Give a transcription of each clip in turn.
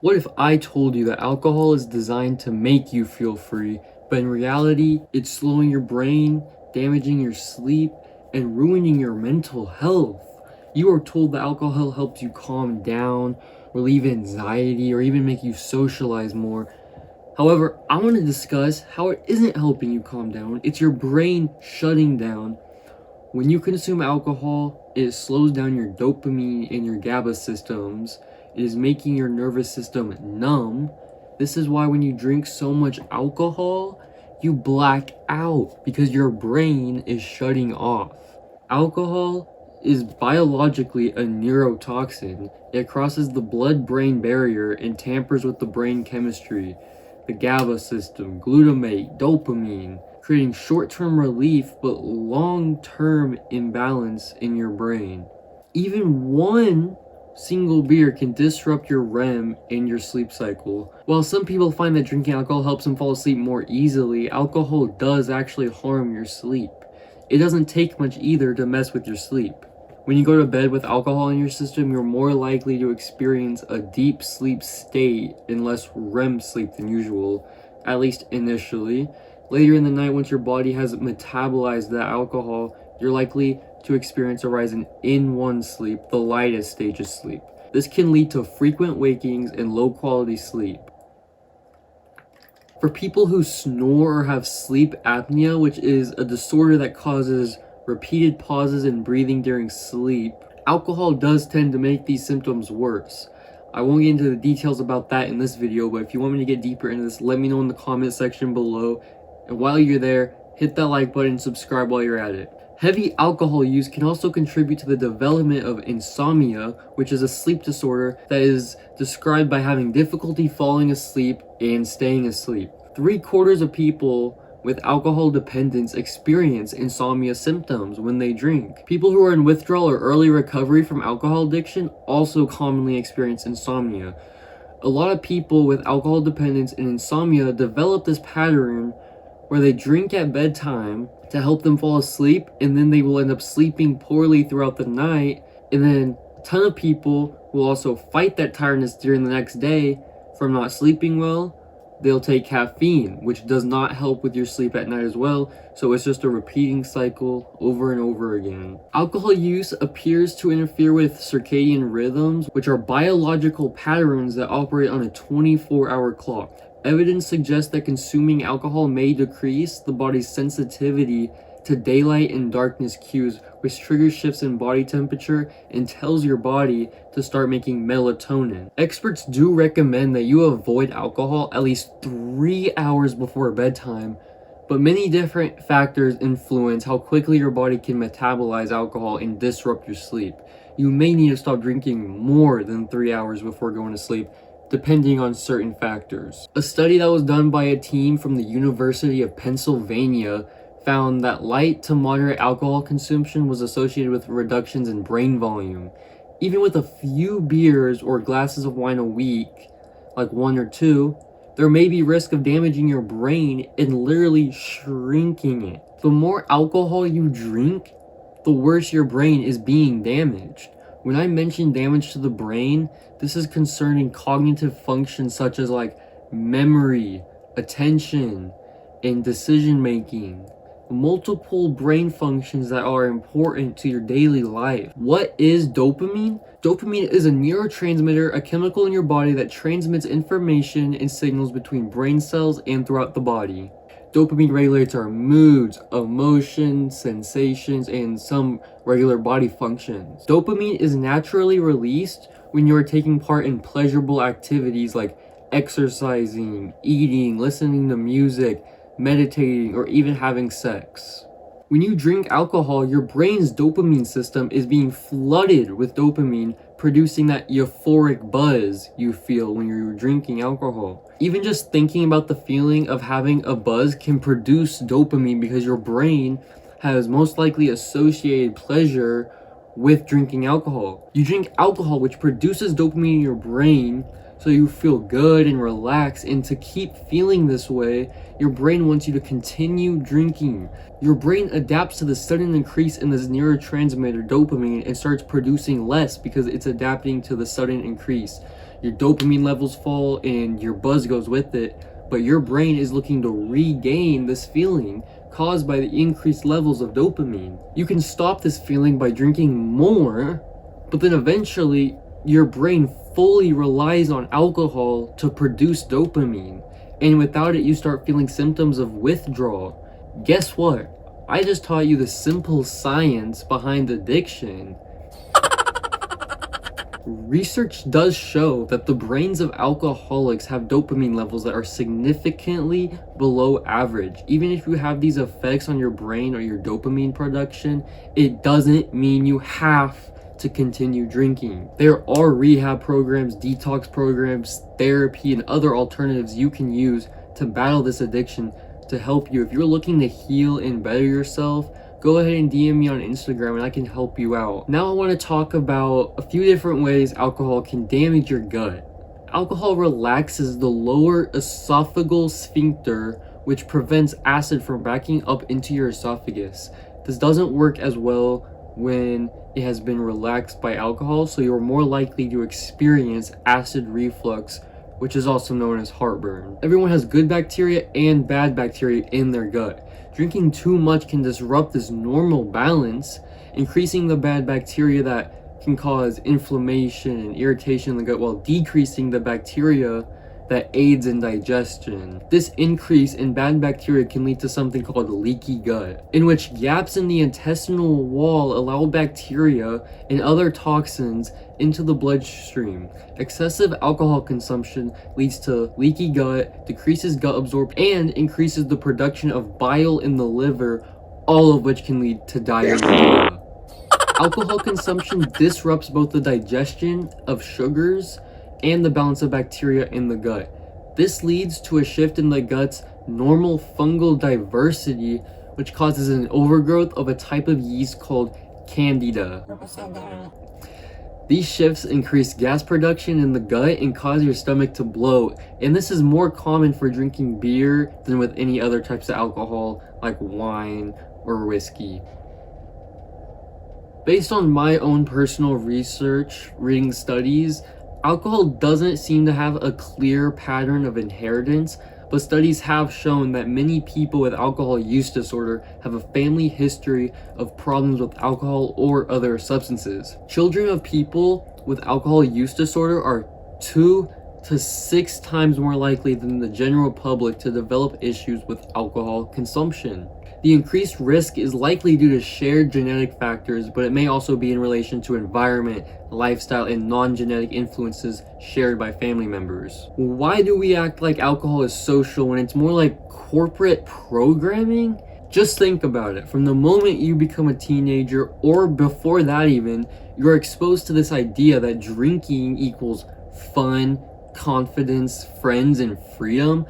What if I told you that alcohol is designed to make you feel free, but in reality, it's slowing your brain, damaging your sleep, and ruining your mental health? You are told that alcohol helps you calm down, relieve anxiety, or even make you socialize more. However, I want to discuss how it isn't helping you calm down. It's your brain shutting down. When you consume alcohol, it slows down your dopamine and your GABA systems. It is making your nervous system numb. This is why when you drink so much alcohol, you black out because your brain is shutting off. Alcohol is biologically a neurotoxin. It crosses the blood-brain barrier and tampers with the brain chemistry, the GABA system, glutamate, dopamine, creating short-term relief but long-term imbalance in your brain. Even one single beer can disrupt your REM and your sleep cycle. While some people find that drinking alcohol helps them fall asleep more easily, alcohol does actually harm your sleep. It doesn't take much either to mess with your sleep. When you go to bed with alcohol in your system, you're more likely to experience a deep sleep state and less REM sleep than usual, at least initially. Later in the night, once your body has metabolized the alcohol, you're likely to experience a rise in N1 sleep, the lightest stage of sleep. This can lead to frequent wakings and low quality sleep. For people who snore or have sleep apnea, which is a disorder that causes repeated pauses in breathing during sleep, alcohol does tend to make these symptoms worse. I won't get into the details about that in this video, but if you want me to get deeper into this, let me know in the comment section below. And while you're there, hit that like button and subscribe while you're at it. Heavy alcohol use can also contribute to the development of insomnia, which is a sleep disorder that is described by having difficulty falling asleep and staying asleep. 3/4 of people with alcohol dependence experience insomnia symptoms when they drink. People who are in withdrawal or early recovery from alcohol addiction also commonly experience insomnia. A lot of people with alcohol dependence and insomnia develop this pattern where they drink at bedtime to help them fall asleep, and then they will end up sleeping poorly throughout the night, and then a ton of people will also fight that tiredness during the next day from not sleeping well. They'll take caffeine, which does not help with your sleep at night as well, so it's just a repeating cycle over and over again. Alcohol use appears to interfere with circadian rhythms, which are biological patterns that operate on a 24-hour clock. Evidence suggests that consuming alcohol may decrease the body's sensitivity to daylight and darkness cues, which triggers shifts in body temperature and tells your body to start making melatonin. Experts do recommend that you avoid alcohol at least 3 hours before bedtime, but many different factors influence how quickly your body can metabolize alcohol and disrupt your sleep. You may need to stop drinking more than 3 hours before going to sleep, depending on certain factors. A study that was done by a team from the University of Pennsylvania found that light to moderate alcohol consumption was associated with reductions in brain volume. Even with a few beers or glasses of wine a week, like 1 or 2, there may be risk of damaging your brain and literally shrinking it. The more alcohol you drink, the worse your brain is being damaged. When I mention damage to the brain, this is concerning cognitive functions such as like memory, attention, and decision making. Multiple brain functions that are important to your daily life. What is dopamine? Dopamine is a neurotransmitter, a chemical in your body that transmits information and signals between brain cells and throughout the body. Dopamine regulates our moods, emotions, sensations, and some regular body functions. Dopamine is naturally released when you are taking part in pleasurable activities like exercising, eating, listening to music, meditating, or even having sex. When you drink alcohol, your brain's dopamine system is being flooded with dopamine, producing that euphoric buzz you feel when you're drinking alcohol. Even just thinking about the feeling of having a buzz can produce dopamine because your brain has most likely associated pleasure with drinking alcohol. You drink alcohol, which produces dopamine in your brain, so you feel good and relaxed, and to keep feeling this way, your brain wants you to continue drinking. Your brain adapts to the sudden increase in this neurotransmitter dopamine and starts producing less because it's adapting to the sudden increase. your dopamine levels fall and your buzz goes with it, but your brain is looking to regain this feeling caused by the increased levels of dopamine. You can stop this feeling by drinking more, but then eventually your brain fully relies on alcohol to produce dopamine, and without it you start feeling symptoms of withdrawal. Guess what? I just taught you the simple science behind addiction. Research does show that the brains of alcoholics have dopamine levels that are significantly below average. Even if you have these effects on your brain or your dopamine production, it doesn't mean you have to continue drinking. There are rehab programs, detox programs, therapy, and other alternatives you can use to battle this addiction to help you. If you're looking to heal and better yourself, go ahead and DM me on Instagram and I can help you out. Now I want to talk about a few different ways alcohol can damage your gut. Alcohol relaxes the lower esophageal sphincter, which prevents acid from backing up into your esophagus. This doesn't work as well when it has been relaxed by alcohol, so you're more likely to experience acid reflux, which is also known as heartburn. Everyone has good bacteria and bad bacteria in their gut. Drinking too much can disrupt this normal balance, increasing the bad bacteria that can cause inflammation and irritation in the gut while decreasing the bacteria that aids in digestion. This increase in bad bacteria can lead to something called leaky gut, in which gaps in the intestinal wall allow bacteria and other toxins into the bloodstream. Excessive alcohol consumption leads to leaky gut, decreases gut absorption, and increases the production of bile in the liver, all of which can lead to diarrhea. Alcohol consumption disrupts both the digestion of sugars and the balance of bacteria in the gut. This leads to a shift in the gut's normal fungal diversity, which causes an overgrowth of a type of yeast called Candida. These shifts increase gas production in the gut and cause your stomach to bloat, and this is more common for drinking beer than with any other types of alcohol like wine or whiskey. Based on my own personal research, reading studies, alcohol doesn't seem to have a clear pattern of inheritance, but studies have shown that many people with alcohol use disorder have a family history of problems with alcohol or other substances. Children of people with alcohol use disorder are 2 to 6 times more likely than the general public to develop issues with alcohol consumption. The increased risk is likely due to shared genetic factors, but it may also be in relation to environment, lifestyle, and non-genetic influences shared by family members. Why do we act like alcohol is social when it's more like corporate programming? Just think about it. From the moment you become a teenager, or before that even, you're exposed to this idea that drinking equals fun, confidence, friends, and freedom.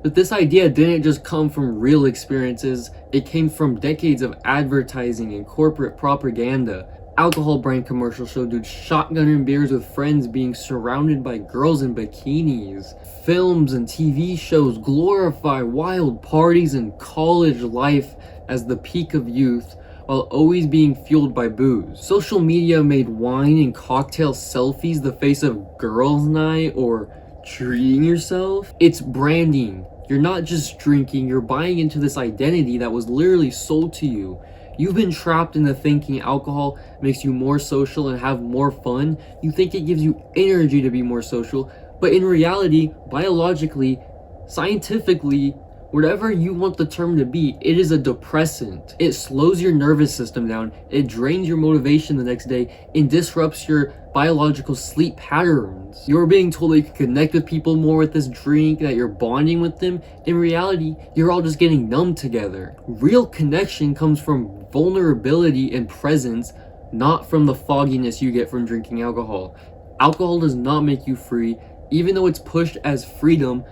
But this idea didn't just come from real experiences, it came from decades of advertising and corporate propaganda. Alcohol brand commercials showed dudes shotgunning beers with friends being surrounded by girls in bikinis. Films and TV shows glorify wild parties and college life as the peak of youth, while always being fueled by booze. Social media made wine and cocktail selfies the face of girls' night or treating yourself. It's branding. You're not just drinking, you're buying into this identity that was literally sold to you. You've been trapped into thinking alcohol makes you more social and have more fun. You think it gives you energy to be more social, but in reality, biologically, scientifically, whatever you want the term to be, it is a depressant. It slows your nervous system down, it drains your motivation the next day, and disrupts your biological sleep patterns. You're being told that you can connect with people more with this drink, that you're bonding with them. In reality, you're all just getting numb together. Real connection comes from vulnerability and presence, not from the fogginess you get from drinking alcohol. Alcohol does not make you free, even though it's pushed as freedom.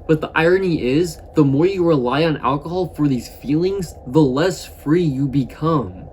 But the irony is, the more you rely on alcohol for these feelings, the less free you become.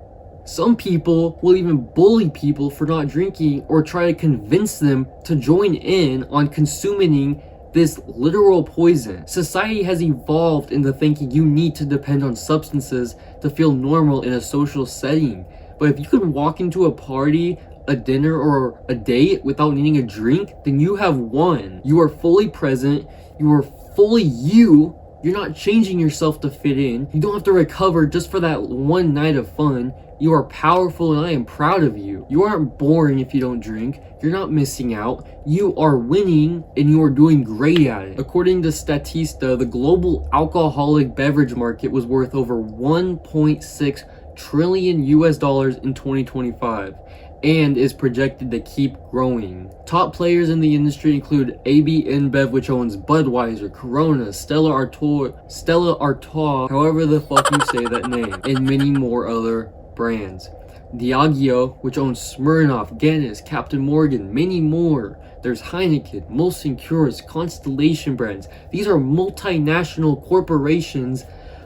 Some people will even bully people for not drinking or try to convince them to join in on consuming this literal poison. Society has evolved into thinking you need to depend on substances to feel normal in a social setting. But if you can walk into a party a dinner or a date without needing a drink, then you have won. You are fully present. You are fully you. You're not changing yourself to fit in. You don't have to recover just for that one night of fun. You are powerful and I am proud of you. You aren't boring if you don't drink. You're not missing out. You are winning and you are doing great at it. According to Statista, the global alcoholic beverage market was worth over 1.6 trillion US dollars in 2025 and is projected to keep growing. Top players in the industry include AB InBev, which owns Budweiser, Corona, Stella Artois, however the fuck you say that name, and many more other brands. Diageo, which owns Smirnoff, Guinness, Captain Morgan, many more. There's Heineken, Molson Coors, Constellation Brands. These are multinational corporations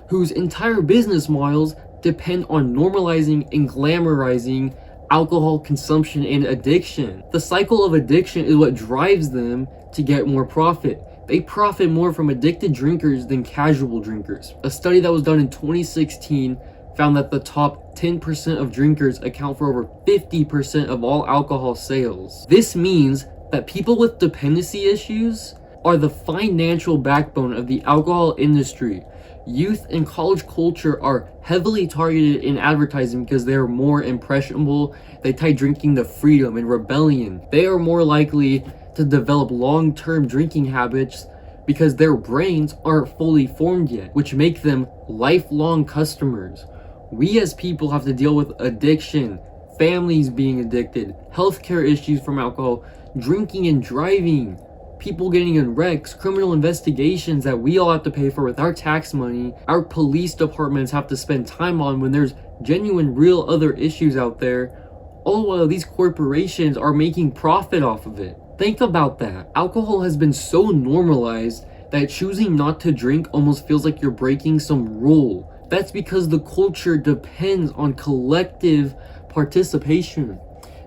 whose entire business models depend on normalizing and glamorizing alcohol consumption and addiction. The cycle of addiction is what drives them to get more profit. They profit more from addicted drinkers than casual drinkers. A study that was done in 2016 found that the top 10% of drinkers account for over 50% of all alcohol sales. This means that people with dependency issues are the financial backbone of the alcohol industry. Youth and college culture are heavily targeted in advertising because they are more impressionable. They tie drinking to freedom and rebellion. They are more likely to develop long-term drinking habits because their brains aren't fully formed yet, which make them lifelong customers. We as people have to deal with addiction, families being addicted, healthcare issues from alcohol, drinking and driving, people getting in wrecks, criminal investigations that we all have to pay for with our tax money, our police departments have to spend time on when there's genuine, real other issues out there, all while these corporations are making profit off of it. Think about that. Alcohol has been so normalized that choosing not to drink almost feels like you're breaking some rule. That's because the culture depends on collective participation.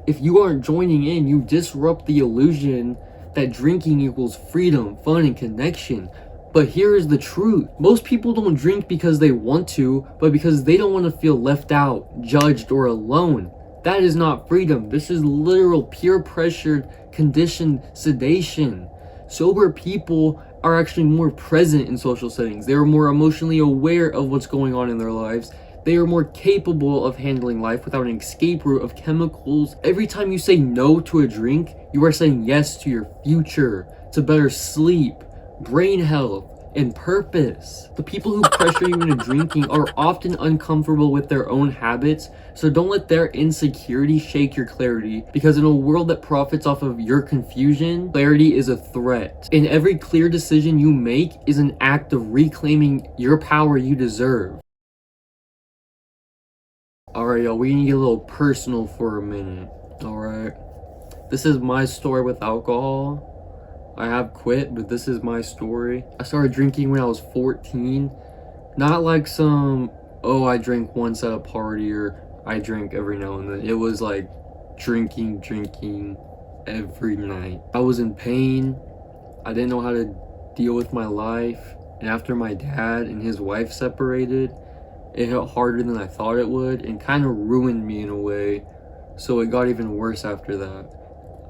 If you aren't joining in, you disrupt the illusion that drinking equals freedom, fun, and connection. But here is the truth. Most people don't drink because they want to, but because they don't want to feel left out, judged, or alone. That is not freedom. This is literal peer pressured, conditioned sedation. Sober people are actually more present in social settings. They are more emotionally aware of what's going on in their lives. They are more capable of handling life without an escape route of chemicals. Every time you say no to a drink, you are saying yes to your future, to better sleep, brain health, and purpose. The people who pressure you into drinking are often uncomfortable with their own habits, so don't let their insecurity shake your clarity, because in a world that profits off of your confusion, clarity is a threat. And every clear decision you make is an act of reclaiming your power you deserve. Alright, y'all, we need to get a little personal for a minute. Alright. This is my story with alcohol. I have quit, but this is my story. I started drinking when I was 14. Not like some, oh, I drink once at a party or I drink every now and then. It was like drinking every night. I was in pain. I didn't know how to deal with my life. And after my dad and his wife separated, it hit harder than I thought it would and kind of ruined me in a way. So it got even worse after that.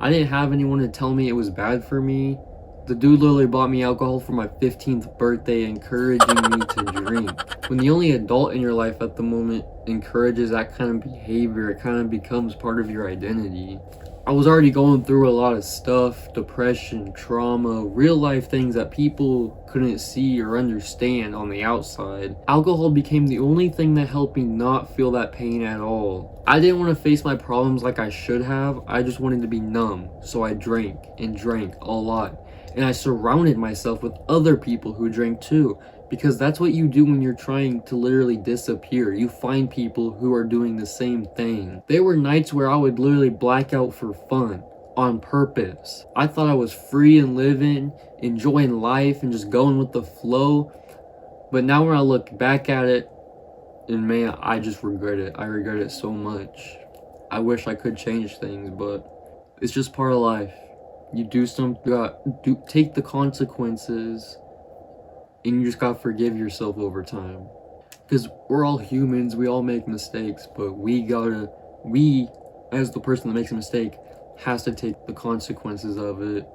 I didn't have anyone to tell me it was bad for me. The dude literally bought me alcohol for my 15th birthday, encouraging me to drink. When the only adult in your life at the moment encourages that kind of behavior, it kind of becomes part of your identity. I was already going through a lot of stuff, depression, trauma, real life things that people couldn't see or understand on the outside. Alcohol became the only thing that helped me not feel that pain at all. I didn't want to face my problems like I should have. I just wanted to be numb. So I drank and drank a lot. And I surrounded myself with other people who drank too. Because that's what you do when you're trying to literally disappear. You find people who are doing the same thing. There were nights where I would literally black out for fun, on purpose. I thought I was free and living, enjoying life and just going with the flow. But now when I look back at it, and man, I just regret it. I regret it so much. I wish I could change things, but it's just part of life. You do something, take the consequences. And you just gotta forgive yourself over time. Because we're all humans, we all make mistakes, but we as the person that makes a mistake, has to take the consequences of it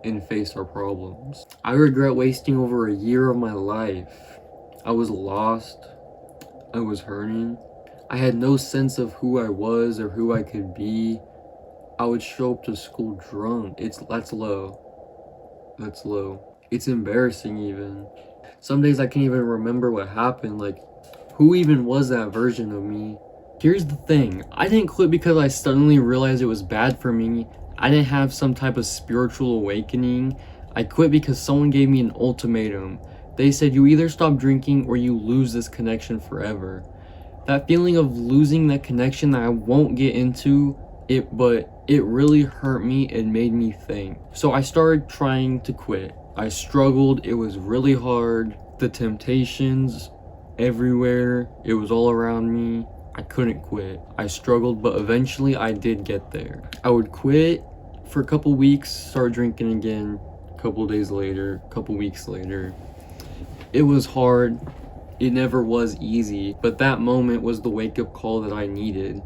and face our problems. I regret wasting over a year of my life. I was lost. I was hurting. I had no sense of who I was or who I could be. I would show up to school drunk. That's low. That's low. It's embarrassing even. Some days I can't even remember what happened. Like, who even was that version of me? Here's the thing. I didn't quit because I suddenly realized it was bad for me. I didn't have some type of spiritual awakening. I quit because someone gave me an ultimatum. They said, you either stop drinking or you lose this connection forever. That feeling of losing that connection that I won't get into it, but it really hurt me and made me think. So I started trying to quit. I struggled. It was really hard. The temptations everywhere. It was all around me. I couldn't quit. I struggled, but eventually I did get there. I would quit for a couple weeks, start drinking again, a couple days later, a couple weeks later. It was hard. It never was easy, but that moment was the wake-up call that I needed.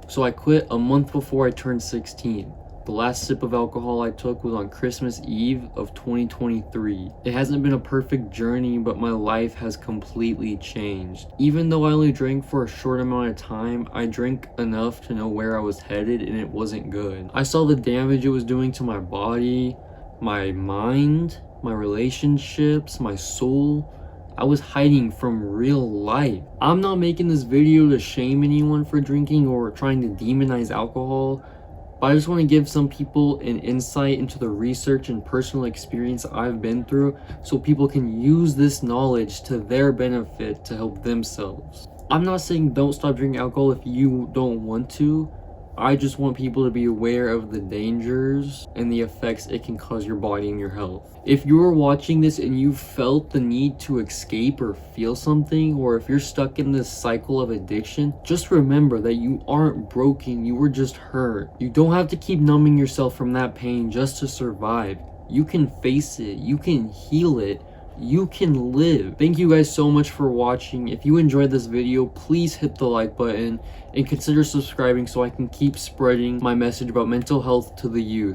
So I quit a month before I turned 16. The last sip of alcohol I took was on Christmas Eve of 2023. It hasn't been a perfect journey, but my life has completely changed. Even though I only drank for a short amount of time, I drank enough to know where I was headed, and it wasn't good. I saw the damage it was doing to my body, my mind, my relationships, my soul. I was hiding from real life. I'm not making this video to shame anyone for drinking or trying to demonize alcohol, but I just want to give some people an insight into the research and personal experience I've been through so people can use this knowledge to their benefit to help themselves. I'm not saying don't stop drinking alcohol if you don't want to. I just want people to be aware of the dangers and the effects it can cause your body and your health. If you're watching this and you felt the need to escape or feel something, or if you're stuck in this cycle of addiction, just remember that you aren't broken, you were just hurt. You don't have to keep numbing yourself from that pain just to survive. You can face it, you can heal it, you can live. Thank you guys so much for watching. If you enjoyed this video, please hit the like button and consider subscribing so I can keep spreading my message about mental health to the youth.